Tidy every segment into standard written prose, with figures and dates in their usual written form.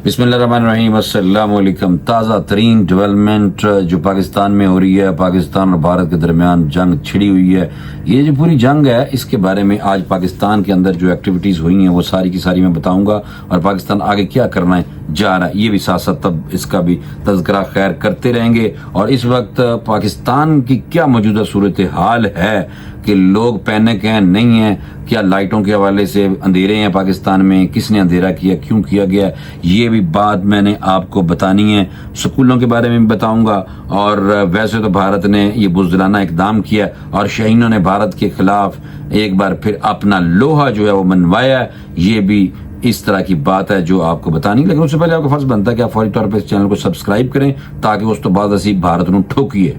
बिस्मिल्लाहिर्रहमानिर्रहीम, अस्सलाम वालेकुम। ताज़ा तरीन डेवलपमेंट जो पाकिस्तान में हो रही है, पाकिस्तान और भारत के दरमियान जंग छिड़ी हुई है। ये जो पूरी जंग है, इसके बारे में आज पाकिस्तान के अंदर जो एक्टिविटीज़ हुई हैं वो सारी की सारी मैं बताऊंगा, और पाकिस्तान आगे क्या करना जा रहा है ये भी साथ साथ तब इसका भी तज़किरा खैर करते रहेंगे। और इस वक्त पाकिस्तान की क्या मौजूदा सूरत हाल है कि लोग पैनिक हैं, नहीं है, क्या लाइटों के हवाले से अंधेरे हैं पाकिस्तान में, किसने अंधेरा किया, क्यों किया गया, ये भी बात मैंने आपको बतानी है। स्कूलों के बारे में भी बताऊंगा। और वैसे तो भारत ने ये बुज़दिलाना इकदाम किया और शहीनों ने भारत के खिलाफ एक बार फिर अपना लोहा जो है वो मनवाया, ये भी इस तरह की बात है जो आपको बतानी। लेकिन उससे पहले आपका फर्ज बनता है कि आप फौरी तौर पर इस चैनल को सब्सक्राइब करें ताकि उस तो बाद असी भारत नूं ठोकीए।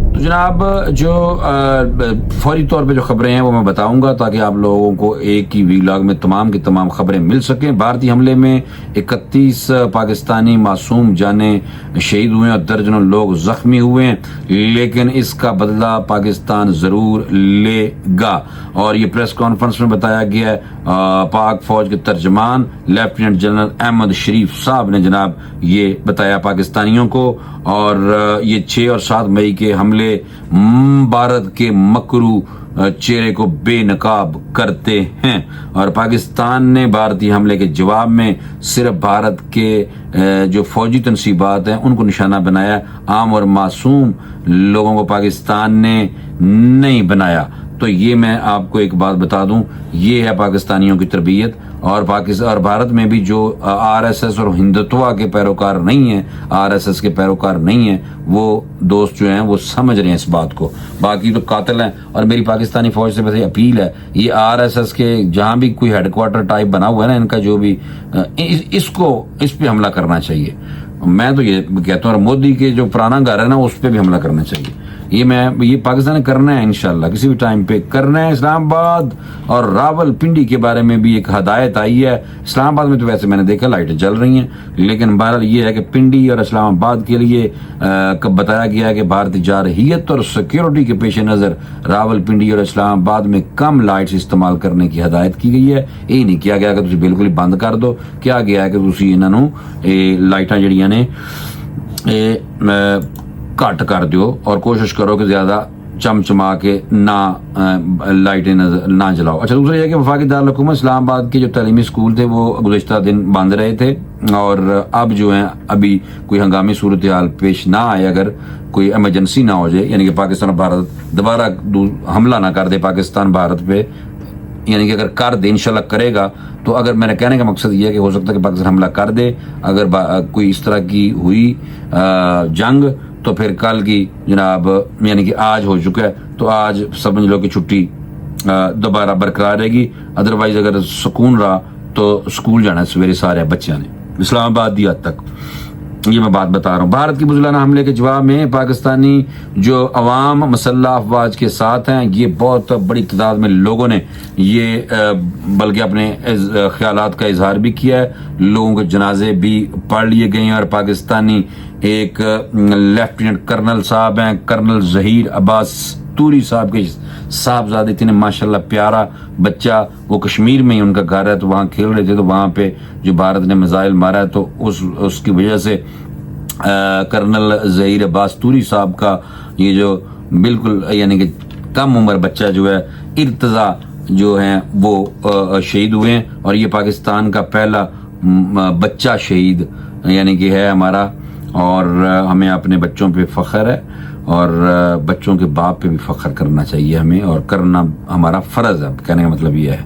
तो जनाब, जो फौरी तौर पे जो खबरें हैं वो मैं बताऊंगा ताकि आप लोगों को एक ही वीलॉग में तमाम की तमाम खबरें मिल सकें। भारतीय हमले में 31 पाकिस्तानी मासूम जाने शहीद हुए और दर्जनों लोग जख्मी हुए हैं, लेकिन इसका बदला पाकिस्तान जरूर लेगा। और ये प्रेस कॉन्फ्रेंस में बताया गया है। पाक फौज के तर्जमान लेफ्टिनेंट जनरल अहमद शरीफ साहब ने जनाब ये बताया पाकिस्तानियों को। और ये 6 और 7 मई के हमले भारत के मकरू चेहरे को बेनकाब करते हैं, और पाकिस्तान ने भारतीय हमले के जवाब में सिर्फ भारत के जो फौजी तनसीबात हैं उनको निशाना बनाया, आम और मासूम लोगों को पाकिस्तान ने नहीं बनाया। तो ये मैं आपको एक बात बता दूं, ये है पाकिस्तानियों की तरबियत। और पाकिस्तान और भारत में भी जो आरएसएस और हिंदुत्व के पैरोकार नहीं है, आरएसएस के पैरोकार नहीं है, वो दोस्त जो हैं वो समझ रहे हैं इस बात को, बाकी तो कातिल हैं। और मेरी पाकिस्तानी फौज से बस अपील है, ये आरएसएस के जहां भी कोई हेडक्वार्टर टाइप बना हुआ है ना इनका, जो भी इस पे हमला करना चाहिए। मैं तो ये कहता हूँ, मोदी के जो पुराना घर है ना उस पे भी हमला करना चाहिए। ये पाकिस्तान ने करना है, इंशाल्लाह किसी भी टाइम पे करना है। इस्लामाबाद और रावलपिंडी के बारे में भी एक हदायत आई है। इस्लामाबाद में तो वैसे मैंने देखा लाइटें जल रही हैं, लेकिन बहरहाल ये है कि पिंडी और इस्लामाबाद के लिए कब बताया गया है कि भारतीय जारहियत और सिक्योरिटी के पेश नज़र रावलपिंडी और इस्लामाबाद में कम लाइट्स इस्तेमाल करने की हदायत की गई है। ये नहीं किया गया कि तुम बिल्कुल ही बंद कर दो, क्या गया है कि तुम इन्होंने लाइटां जड़ियां ने घट कर दियो और कोशिश करो कि ज्यादा चमचमा के ना लाइटें ना जलाओ। अच्छा, दूसरा यह कि वफाकी दारुल हुकूमत इस्लामाबाद के जो तालीमी स्कूल थे वो गुज़िश्ता दिन बंद रहे थे, और अब जो है अभी कोई हंगामी सूरत हाल पेश ना आए, अगर कोई एमरजेंसी ना हो जाए, यानी कि पाकिस्तान और भारत दोबारा हमला ना कर दे पाकिस्तान भारत पे, यानी कि अगर कर दे, इंशाल्लाह करेगा। तो अगर मेरे कहने का मकसद ये है कि हो सकता है कि पाकिस्तान हमला कर दे, अगर कोई इस तरह की हुई जंग, तो फिर कल की जनाब, यानी कि आज हो चुका है, तो आज समझ लो कि छुट्टी दोबारा बरकरार रहेगी। अदरवाइज अगर सुकून रहा तो स्कूल जाना है सवेरे सारे बच्चों ने, इस्लामाबाद दी हद तक। ये मैं बात बता रहा हूँ। भारत की बुज़दिलाना हमले के जवाब में पाकिस्तानी जो अवाम मसल्ला अफवाज के साथ हैं, ये बहुत बड़ी तादाद में लोगों ने ये बल्कि अपने ख्यालात का इजहार भी किया है। लोगों के जनाजे भी पढ़ लिए गए हैं, और पाकिस्तानी एक लेफ्टिनेंट कर्नल साहब हैं, कर्नल ज़हीर अब्बास तूरी साहब के साहबजादे इतने माशाल्लाह प्यारा बच्चा, वो कश्मीर में ही उनका घर है, तो वहाँ खेल रहे थे, तो वहाँ पे जो भारत ने मिसाइल मारा है, तो उसकी वजह से कर्नल ज़हीर अब्बास तूरी साहब का ये जो बिल्कुल यानी कि कम उम्र बच्चा जो है, इर्तज़ा जो है वो शहीद हुए हैं। और ये पाकिस्तान का पहला बच्चा शहीद यानी कि है हमारा, और हमें अपने बच्चों पे फख्र है, और बच्चों के बाप पे भी फख्र करना चाहिए हमें, और करना हमारा फर्ज है। कहने का मतलब ये है,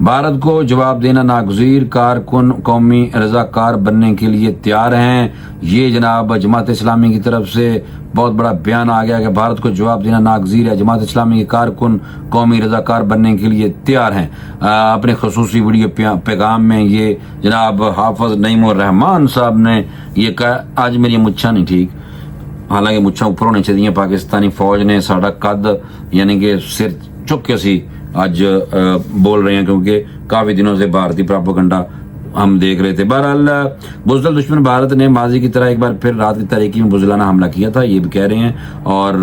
भारत को जवाब देना नागुज़ीर, कारकुन कौमी रज़ाकार बनने के लिए तैयार हैं। ये जनाब जमात इस्लामी की तरफ से बहुत बड़ा बयान आ गया कि भारत को जवाब देना नागुज़ीर है, जमात इस्लामी के कारकुन कौमी रज़ाकार बनने के लिए तैयार हैं। अपने खसूसी वीडियो पैगाम में ये जनाब हाफिज़ नईमुर रहमान साहब ने ये कहा। आज मेरी मुच्छा नहीं ठीक, हालांकि मुच्छा ऊपर होनी चाहिए। पाकिस्तानी फौज ने साड़ा कद यानी कि सिर चुक के सी आज बोल रहे हैं, क्योंकि काफ़ी दिनों से भारतीय प्रोपेगेंडा ہم دیکھ رہے تھے. بہرحال بزدل دشمن بھارت نے ماضی کی طرح ایک بار پھر رات کی تاریکی میں بزدلانہ حملہ کیا تھا، یہ بھی کہہ رہے ہیں. اور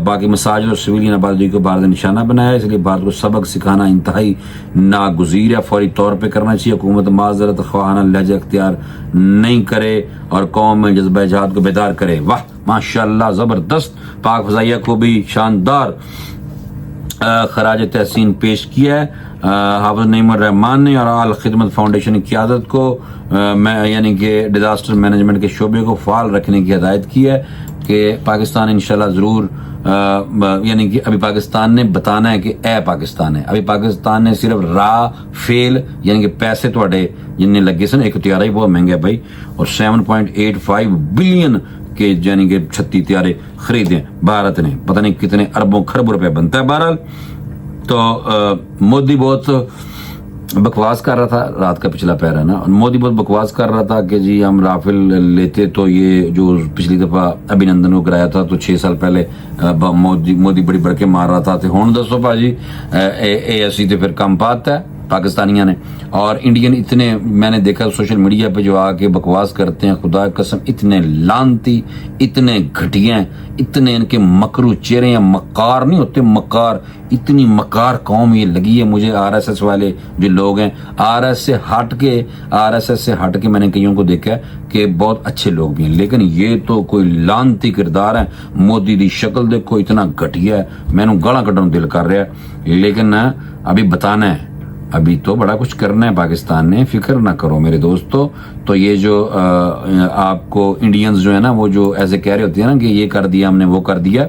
باقی مساجد اور سویلین آبادی کو بھارت نے نشانہ بنایا، اس لیے بھارت کو سبق سکھانا انتہائی ناگزیر ہے، فوری طور پہ کرنا چاہیے. حکومت معذرت خواہانہ لہجہ اختیار نہیں کرے اور قوم میں جذبہ جہاد کو بیدار کرے. واہ ماشاءاللہ، زبردست. پاک فضائیہ کو بھی شاندار خراج تحسین پیش کیا ہے حافظ نعیم الرحمان نے اور آل خدمت فاؤنڈیشن کی قیادت کو، یعنی کہ ڈیزاسٹر مینجمنٹ کے شعبے کو فعال رکھنے کی ہدایت کی ہے کہ پاکستان انشاءاللہ ضرور، یعنی کہ ابھی پاکستان نے بتانا ہے کہ اے پاکستان ہے. ابھی پاکستان نے صرف فیل یعنی کہ پیسے تھوڑے جن لگے سن، ایک طیارہ ہی بہت مہنگا ہے بھائی، اور 7.85 بلین کے یعنی کہ 36 طیارے خریدے بھارت نے، پتہ نہیں کتنے اربوں خربوں روپے بنتا ہے. بہرحال تو مودی بہت بکواس کر رہا تھا، رات کا پچھلا پہر ہے نا، مودی بہت بکواس کر رہا تھا کہ جی ہم رافیل لیتے تو یہ جو پچھلی دفعہ ابھینندن کو کرایا تھا تو 6 سال پہلے مودی بڑی بڑکے مار رہا تھا. تو ہوں دسو باجی اے ایسی تو پھر کم بات ہے پاکستانیاں نے. اور انڈین اتنے میں نے دیکھا سوشل میڈیا پہ جو آ کے بکواس کرتے ہیں، خدا قسم اتنے لانتی، اتنے گھٹیا، اتنے ان کے مکرو چہرے ہیں، مکار نہیں ہوتے مکار، اتنی مکار قوم یہ لگی ہے مجھے. آر ایس ایس والے جو لوگ ہیں، آر ایس ایس سے ہٹ کے میں نے کئیوں کو دیکھا ہے کہ بہت اچھے لوگ بھی ہیں، لیکن یہ تو کوئی لانتی کردار ہے. مودی دی شکل دیکھو اتنا گھٹیا ہے، میں نے گالاں کڈن دل کر رہا ہے. لیکن ابھی بتانا ہے، ابھی تو بڑا کچھ کرنا ہے پاکستان نے، فکر نہ کرو میرے دوستو. تو یہ جو آپ کو انڈینز جو ہے نا وہ جو ایسے کہہ رہے ہوتے ہیں نا کہ یہ کر دیا ہم نے وہ کر دیا،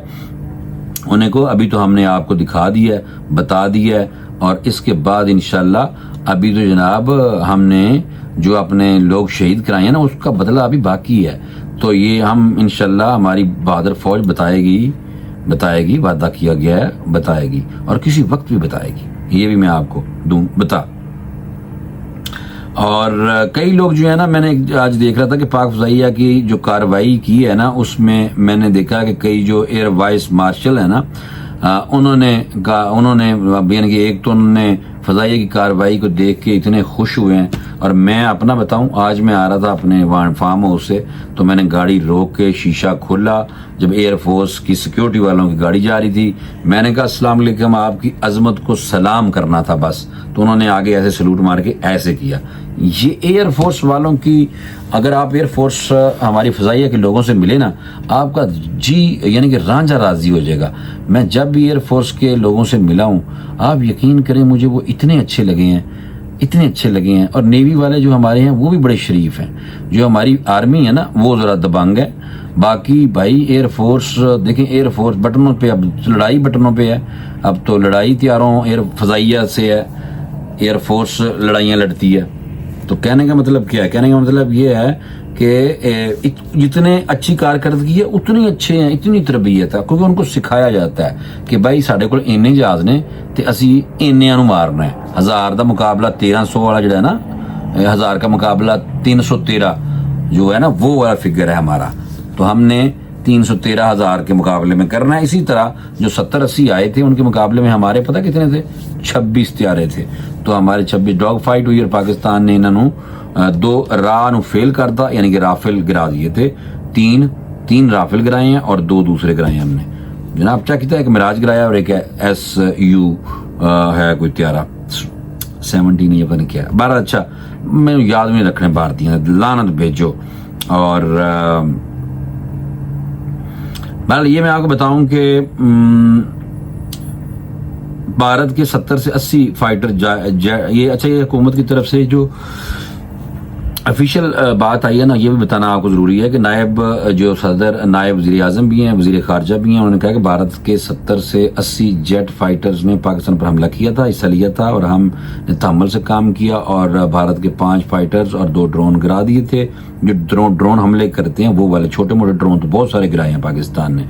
انہیں کو ابھی تو ہم نے آپ کو دکھا دیا ہے، بتا دیا ہے. اور اس کے بعد انشاءاللہ ابھی تو جناب ہم نے جو اپنے لوگ شہید کرائے ہیں نا اس کا بدلہ ابھی باقی ہے. تو یہ ہم انشاءاللہ ہماری بہادر فوج بتائے گی، وعدہ کیا گیا ہے بتائے گی، اور کسی وقت بھی بتائے گی، یہ بھی میں آپ کو دوں بتا. اور کئی لوگ جو ہے نا، میں نے آج دیکھ رہا تھا کہ پاک فضائیہ کی جو کارروائی کی ہے نا اس میں نے دیکھا کہ کئی جو ایئر وائس مارشل ہے نا انہوں نے یعنی کہ ایک تو انہوں نے فضائیہ کی کارروائی کو دیکھ کے اتنے خوش ہوئے ہیں. اور میں اپنا بتاؤں، آج میں آ رہا تھا اپنے فارم ہاؤس سے تو میں نے گاڑی روک کے شیشہ کھولا، جب ایئر فورس کی سیکیورٹی والوں کی گاڑی جا رہی تھی، میں نے کہا السلام علیکم، آپ کی عظمت کو سلام کرنا تھا بس. تو انہوں نے آگے ایسے سلوٹ مار کے ایسے کیا. یہ ایئر فورس والوں کی، اگر آپ ایئر فورس ہماری فضائیہ کے لوگوں سے ملے نا، آپ کا جی یعنی کہ رانجھا راضی ہو جائے گا. میں جب بھی ایئر فورس کے لوگوں سے ملا ہوں، آپ یقین کریں مجھے وہ اتنے اچھے لگے ہیں. اور نیوی والے جو ہمارے ہیں وہ بھی بڑے شریف ہیں. جو ہماری آرمی ہے نا وہ ذرا دبنگ ہے. باقی بھائی ایئر فورس دیکھیں، ایئر فورس بٹنوں پہ، اب لڑائی بٹنوں پہ ہے، اب تو لڑائی تیاروں ایئر فضائیہ سے ہے، ایئر فورس لڑائیاں لڑتی ہے. تو کہنے کا مطلب کیا ہے؟ کہنے کا مطلب یہ ہے کہ جتنے اچھی کارکردگی ہے اتنی اچھے ہیں، اتنی تربیت ہے، کیونکہ ان کو سکھایا جاتا ہے کہ بھائی ساڈے کول اینے جہاز نے تے اسی اینیاں نو مارنا ہے. 1000 دا مقابلہ 1300 والا جڑا ہے نا، 1000 کا مقابلہ 313 جو ہے نا وہ والا فگر ہے ہمارا. تو ہم نے 313,000 کے مقابلے میں کرنا ہے. اسی طرح جو 70-80 آئے تھے ان کے مقابلے میں ہمارے پتہ کتنے تھے؟ 26 طیارے تھے. تو ہمارے 26 ڈاگ فائٹ ہوئی اور پاکستان نے انہوں 2 راہ نو فیل کرتا، یعنی کہ رافیل گرا دیے تھے. 3 رافیل گرائے ہیں اور 2 دوسرے گرائے ہیں ہم نے جناب. کیا کہتا ہے؟ ایک مراج گرایا اور ایک SU ہے کوئی طیارہ 17 یہ پتہ نہیں کیا. بہرحال اچھا میں یاد میں رکھنے بھارتی ہیں، لعنت بھیجو. اور بہرحال یہ میں آپ کو بتاؤں کہ بھارت کے 70 سے 80 فائٹر یہ اچھا یہ حکومت کی طرف سے جو افیشیل بات آئی ہے نا، یہ بھی بتانا آپ کو ضروری ہے کہ نائب جو صدر، نائب وزیر اعظم بھی ہیں، وزیر خارجہ بھی ہیں، انہوں نے کہا کہ بھارت کے 70 سے 80 جیٹ فائٹرز نے پاکستان پر حملہ کیا تھا، حصہ لیا تھا، اور ہم نے تحمل سے کام کیا اور بھارت کے 5 فائٹرز اور 2 ڈرون گرا دیے تھے. جو ڈرون حملے کرتے ہیں وہ والے چھوٹے موٹے ڈرون تو بہت سارے گرائے ہیں پاکستان نے.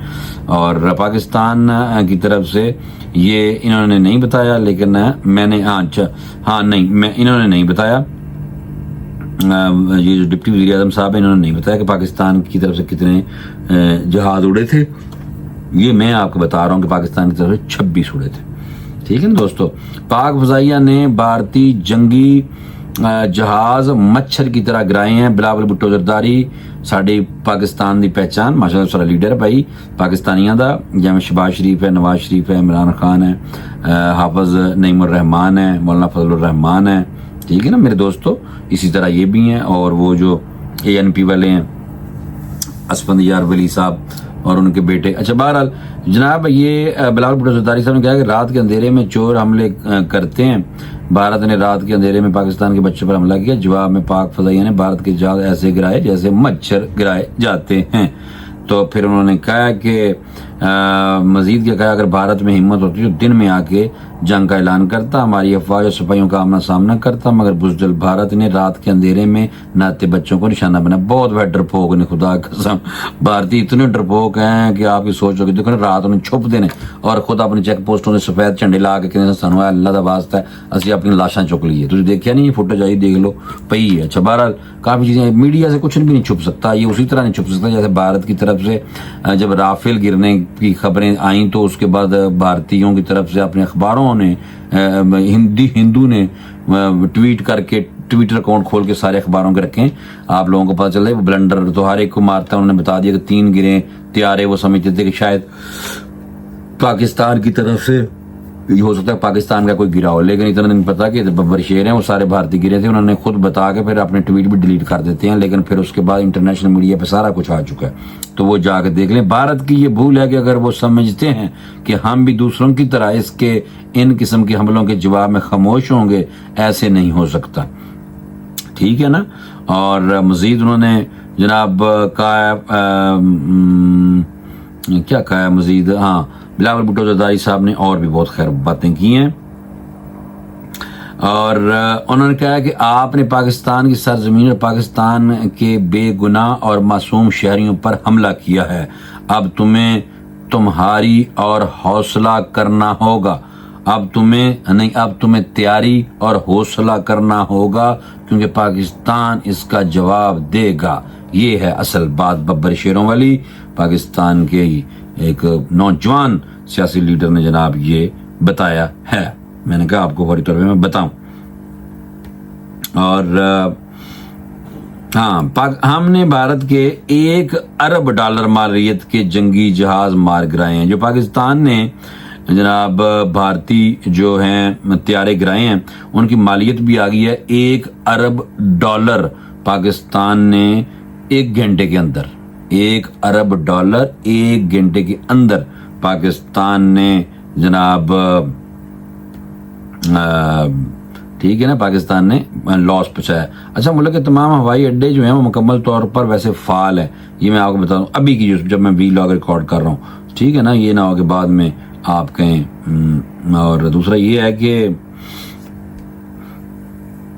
اور پاکستان کی طرف سے یہ انہوں نے نہیں بتایا، لیکن میں نے انہوں نے نہیں بتایا، یہ جو ڈپٹی وزیر اعظم صاحب ہیں انہوں نے نہیں بتایا کہ پاکستان کی طرف سے کتنے جہاز اڑے تھے. یہ میں آپ کو بتا رہا ہوں کہ پاکستان کی طرف سے 26 اڑے تھے. ٹھیک ہے نا دوستو. پاک فضائیہ نے بھارتی جنگی जहाज मच्छर की तरह गिराए हैं। बिलावल भुट्टो जरदारी साड़ी पाकिस्तान की पहचान, माशाअल्लाह सारा लीडर भाई पाकिस्तानियों का, जिमें शहबाज शरीफ है, नवाज शरीफ है, इमरान खान है, हाफिज नईमुर रहमान है, मौलाना फजलुर रहमान है, ठीक है ना मेरे दोस्तों। इसी तरह ये भी हैं, और वो जो ANP वाले हैं असफंदियार वली साहब और उनके बेटे। अच्छा बहरहाल जनाब, ये बिलावल भुट्टो जरदारी साहब ने कहा कि रात के अंधेरे में चोर हमले करते हैं। भारत ने रात के अंधेरे में पाकिस्तान के बच्चों पर हमला किया। जवाब में पाक फजाइया ने भारत के जहाज ऐसे गिराए जैसे मच्छर गिराए जाते हैं। तो फिर उन्होंने कहा कि मजीद क्या कहा, अगर भारत में हिम्मत होती तो दिन में आके जंग का ऐलान करता, हमारी अफवाह और सिपाहियों का आमना सामना करता, मगर बुजदिल भारत ने रात के अंधेरे में नाते बच्चों को निशाना बना। बहुत बड़ा डरपोक ने, खुदा कसम भारतीय इतने डरपोक हैं कि आप ये सोचोगे। देखो ना रात में छुपते ने और खुद अपने चेक पोस्टों से सफेद झंडे ला के कहते सानू अल्लाह दा वास्ता है असि अपनी लाशां चुक लीए। तुझे देखिया नहीं, फुटेज आई देख लो पई है। अच्छा बहरहाल काफी चीजें, मीडिया से कुछ भी नहीं छुप सकता, ये उसी तरह नहीं छुप सकता जैसे भारत की तरफ से जब राफेल गिरने की खबरें आई तो उसके बाद भारतीयों की तरफ से अपने अखबारों ने हिंदू ने ट्वीट करके ट्विटर अकाउंट खोल के सारे अखबारों के रखें, आप लोगों को पता चल रहा है। वो ब्लंडर तो हर एक को मारता है। उन्होंने बता दिया कि 3 गिरे त्यारे, वो समझते थे कि शायद पाकिस्तान की तरफ से ये हो सकता है पाकिस्तान का कोई गिरा हो, लेकिन इतना नहीं पता कि बब्बर शेर हैं वो सारे भारतीय गिरे थे। उन्होंने खुद बता के फिर अपने ट्वीट भी डिलीट कर देते हैं, लेकिन फिर उसके बाद इंटरनेशनल मीडिया पे सारा कुछ आ चुका है, तो वो जाकर देख लें। भारत की ये भूल है कि अगर वो समझते हैं कि हम भी दूसरों की तरह इसके इन किस्म के हमलों के जवाब में खामोश होंगे, ऐसे नहीं हो सकता, ठीक है ना। और मजीद उन्होंने जनाब कहा क्या कहा मजीद, हाँ बिलावल भुट्टो जरदारी साहब ने और भी बहुत खैर बातें की हैं। और उन्होंने कहा कि आपने पाकिस्तान की सरजमीन और पाकिस्तान के बेगुनाह और मासूम शहरियों पर हमला किया है। अब तुम्हें तुम्हारी और हौसला करना होगा, अब तुम्हें तैयारी और हौसला करना होगा, क्योंकि पाकिस्तान इसका जवाब देगा। ये है असल बात बब्बर शेरों वाली। पाकिस्तान के एक नौजवान सियासी लीडर ने जनाब ये बताया है। मैंने कहा आपको फौरी तौर पे मैं बताऊं। और हाँ, हमने भारत के $1 अरब मालियत के जंगी जहाज मार गिराए हैं। जो पाकिस्तान ने जनाब भारतीय जो हैं त्यारे गिराए हैं, उनकी मालियत भी आ गई है $1 अरब। पाकिस्तान ने 1 घंटे के अंदर $1 अरब 1 घंटे के अंदर पाकिस्तान ने जनाब ठीक है ना, पाकिस्तान ने लॉस पहुंचाया। अच्छा, मुल्क के तमाम हवाई अड्डे जो हैं वो मुकम्मल तौर पर वैसे फाल है, ये मैं आपको बता दूं अभी की जब मैं वीलॉग रिकॉर्ड कर रहा हूँ, ठीक है ना, ये ना हो कि बाद में आप कहें। और दूसरा ये है कि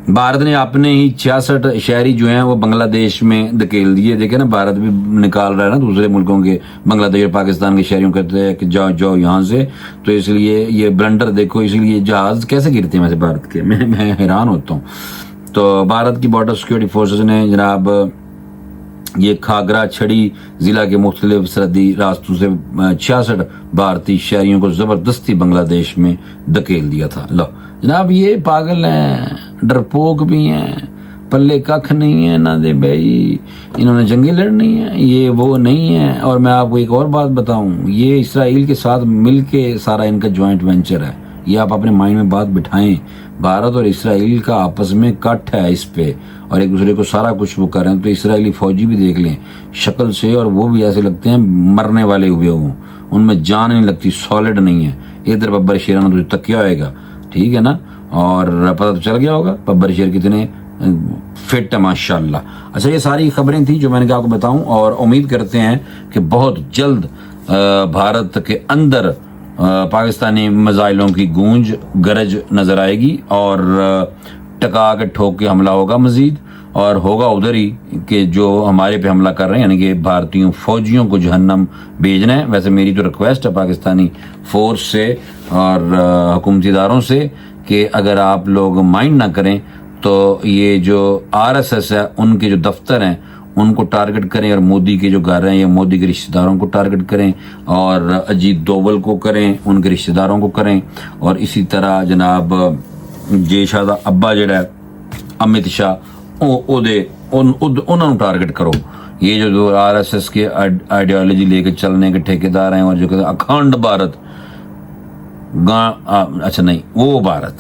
भारत ने अपने ही 66 शहरी जो हैं वो बांग्लादेश में धकेल दिए। देखे ना, भारत भी निकाल रहा है ना दूसरे मुल्कों के, बांग्लादेश और पाकिस्तान के शहरियों कहते हैं कि जाओ जाओ यहाँ से। तो इसलिए ये ब्लंडर देखो, इसलिए जहाज कैसे गिरते हैं वैसे भारत के, मैं हैरान होता हूँ। तो भारत की बॉर्डर सिक्योरिटी फोर्सेज ने जनाब ये खागरा छड़ी जिला के मुख्तलिफ सरहदी रास्तों से 66 भारतीय शहरियों को जबरदस्ती बांग्लादेश में धकेल दिया था। लो जनाब, ये पागल हैं, डरपोक भी हैं, पल्ले कख नहीं है ना दे भाई, इन्होंने जंगे लड़नी है, ये वो नहीं है। और मैं आपको एक और बात बताऊं, ये इसराइल के साथ मिलके सारा इनका ज्वाइंट वेंचर है। ये आप अपने माइंड में बात बिठाएं, भारत और इसराइल का आपस में कट है इस पे, और एक दूसरे को सारा कुछ वो कर रहे हैं। तो इसराइली फौजी भी देख लें शक्ल से, और वो भी ऐसे लगते हैं मरने वाले हुए हों, उनमें जान नहीं लगती, सॉलिड नहीं है। इधर बब्बर शेर ने तुझे तकिया होएगा, ठीक है ना, और पता तो चल गया होगा बब्बर शेर कितने फिट है माशाल्लाह। अच्छा, ये सारी खबरें थी जो मैंने कहा आपको बताऊं, और उम्मीद करते हैं कि बहुत जल्द भारत के अंदर पाकिस्तानी मिसाइलों की गूंज गरज नजर आएगी, और टका के ठोक के हमला होगा मजीद, और होगा उधर ही कि जो हमारे पे हमला कर रहे हैं, यानी कि भारतीयों फौजियों को जहन्नम भेजना है। वैसे मेरी तो रिक्वेस्ट है पाकिस्तानी फोर्स से और हुकूमती इदारों से कि अगर आप लोग माइंड ना करें तो ये जो RSS है उनके जो दफ्तर हैं उनको टारगेट करें, और मोदी के जो घर हैं या मोदी के रिश्तेदारों को टारगेट करें, और अजीत डोवल को करें, उनके रिश्तेदारों को करें, और इसी तरह जनाब जेशादा अब्बा जड़ा अमित शाह उन्होंने टारगेट करो। ये जो RSS के आइडियोलॉजी लेके चलने के ठेकेदार हैं और जो कहते हैं अखंड भारत, अच्छा नहीं वो भारत,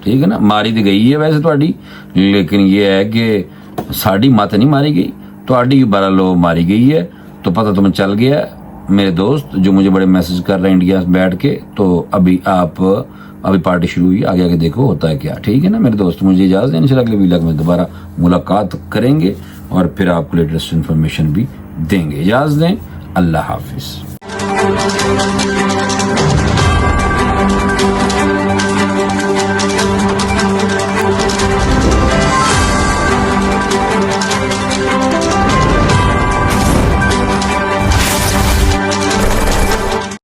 ठीक है ना, मारी तो गई है वैसे ਤੁਹਾਡੀ, लेकिन ये है कि साड़ी मत नहीं मारी गई, ਤੁਹਾਡੀ 12 लोग मारी गई है। तो पता तुम्हें चल गया मेरे दोस्त जो मुझे बड़े मैसेज कर रहे हैं इंडिया से बैठ के। तो अभी पार्टी शुरू हुई, आगे आगे देखो होता है क्या, ठीक है ना मेरे दोस्त। मुझे इजाजत है, इंशाल्लाह अगले वीलॉग में दोबारा मुलाकात करेंगे और फिर आपको लेटेस्ट इन्फॉर्मेशन भी देंगे। इजाजत दें, अल्लाह हाफिज।